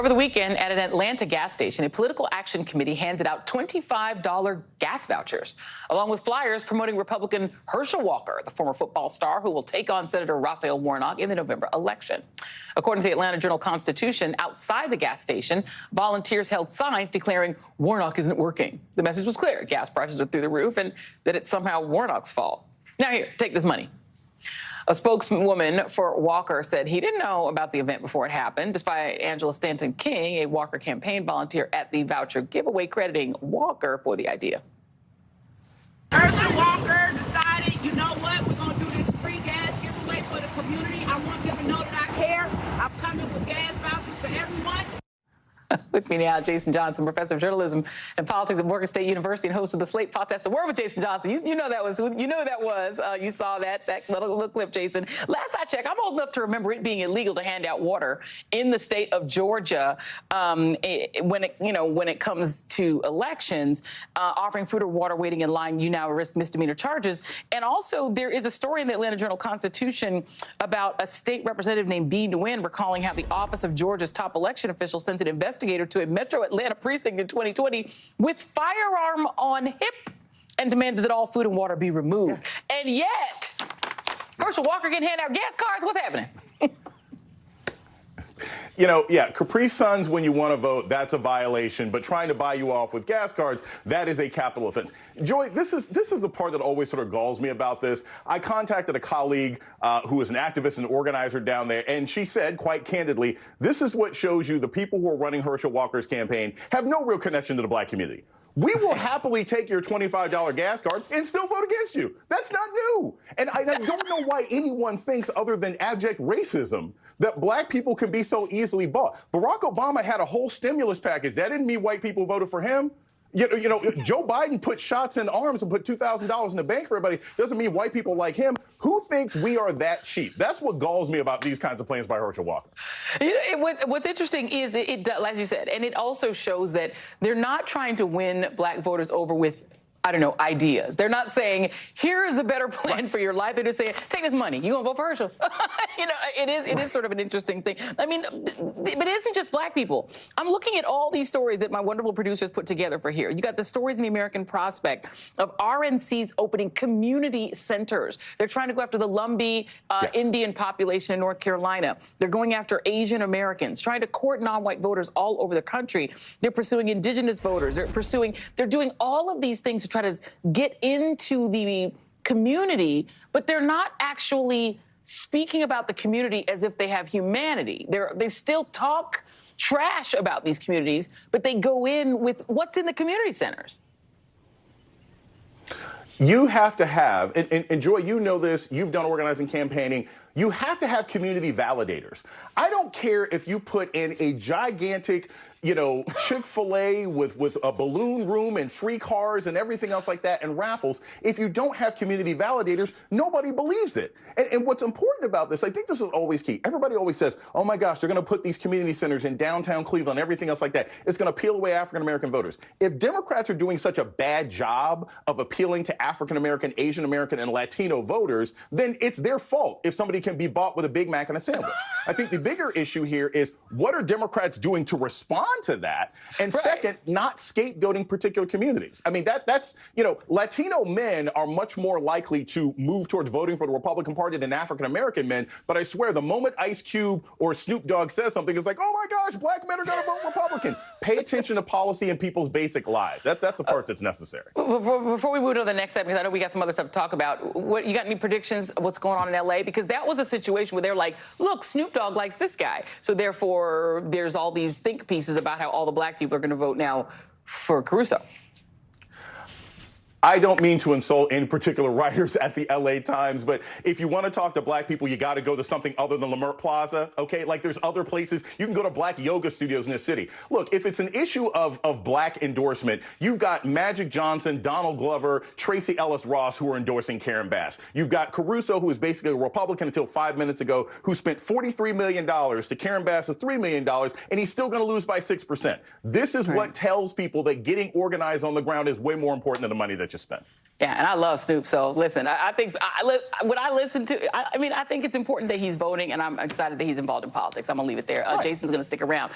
Over the weekend, at an Atlanta gas station, a political action committee handed out $25 gas vouchers, along with flyers promoting Republican Herschel Walker, the former football star who will take on Senator Raphael Warnock in the November election. According to the Atlanta Journal-Constitution, outside the gas station, volunteers held signs declaring Warnock isn't working. The message was clear: gas prices are through the roof and that it's somehow Warnock's fault. Now here, take this money. A spokeswoman for Walker said he didn't know about the event before it happened, despite Angela Stanton King, a Walker campaign volunteer at the voucher giveaway, crediting Walker for the idea. Herschel Walker decided, you know what, we're going to do this free gas giveaway for the community. I want them to know that I care. I'm coming with gas vouchers for everyone. With me now, Jason Johnson, professor of journalism and politics at Morgan State University and host of the Slate podcast, The Word with Jason Johnson. You know that was who that was. You saw that little clip, Jason. Last I checked, I'm old enough to remember it being illegal to hand out water in the state of Georgia when it comes to elections. Offering food or water waiting in line, you now risk misdemeanor charges. And also, there is a story in the Atlanta Journal-Constitution about a state representative named B. Nguyen recalling how the office of Georgia's top election official sent an investigator to a Metro Atlanta precinct in 2020 with firearm on hip and demanded that all food and water be removed. Yeah. And yet, Herschel Walker can hand out gas cards. What's happening? Capri Suns when you want to vote, that's a violation. But trying to buy you off with gas cards, that is a capital offense. Joy, this is the part that always sort of galls me about this. I contacted a colleague who is an activist and organizer down there, and she said quite candidly, this is what shows you the people who are running Herschel Walker's campaign have no real connection to the black community. We will happily take your $25 gas card and still vote against you. That's not new. And I don't know why anyone thinks, other than abject racism, that black people can be so easily bought. Barack Obama had a whole stimulus package. That didn't mean white people voted for him. Joe Biden put shots in arms and put $2,000 in the bank for everybody. Doesn't mean white people like him. Who thinks we are that cheap? That's what galls me about these kinds of claims by Herschel Walker. What's interesting is it, as you said, and it also shows that they're not trying to win black voters over with, I don't know, ideas. They're not saying, here's a better plan for your life. They're just saying, take this money. You gonna vote for Herschel? It is sort of an interesting thing. I mean, but it isn't just black people. I'm looking at all these stories that my wonderful producers put together for here. You got the stories in the American Prospect of RNCs opening community centers. They're trying to go after the Lumbee Indian population in North Carolina. They're going after Asian Americans, trying to court non-white voters all over the country. They're pursuing indigenous voters. They're doing all of these things to try to get into the community, but they're not actually speaking about the community as if they have humanity. They still talk trash about these communities, but they go in with what's in the community centers. You have to have, and Joy, you know this, you've done organizing, campaigning, you have to have community validators. I don't care if you put in a gigantic, Chick-fil-A with a balloon room and free cars and everything else like that and raffles. If you don't have community validators, nobody believes it. And what's important about this, I think this is always key. Everybody always says, oh my gosh, they're going to put these community centers in downtown Cleveland, everything else like that. It's going to peel away African-American voters. If Democrats are doing such a bad job of appealing to African-American, Asian American, and Latino voters, then it's their fault if somebody can be bought with a Big Mac and a sandwich. I think the bigger issue here is, what are Democrats doing to respond to that? And second, not scapegoating particular communities. I mean, that's Latino men are much more likely to move towards voting for the Republican Party than African-American men. But I swear, the moment Ice Cube or Snoop Dogg says something, it's like, oh my gosh, black men are going to vote Republican. Pay attention to policy and people's basic lives. That's the part that's necessary. Before we move to the next step, because I know we got some other stuff to talk about, you got any predictions of what's going on in L.A.? Because that was a situation where they're like, look, Snoop Dogg likes this guy. So therefore, there's all these think pieces about how all the black people are going to vote now for Caruso. I don't mean to insult any particular writers at the LA Times, but if you want to talk to black people, you got to go to something other than Lamert Plaza, okay? Like, there's other places. You can go to black yoga studios in this city. Look, if it's an issue of black endorsement, you've got Magic Johnson, Donald Glover, Tracy Ellis Ross, who are endorsing Karen Bass. You've got Caruso, who is basically a Republican until 5 minutes ago, who spent $43 million to Karen Bass's $3 million, and he's still going to lose by 6%. This is what tells people that getting organized on the ground is way more important than the money that you spend. Yeah, and I love Snoop. So listen, I think when I listen to, I think it's important that he's voting, and I'm excited that he's involved in politics. I'm gonna leave it there. Jason's gonna stick around.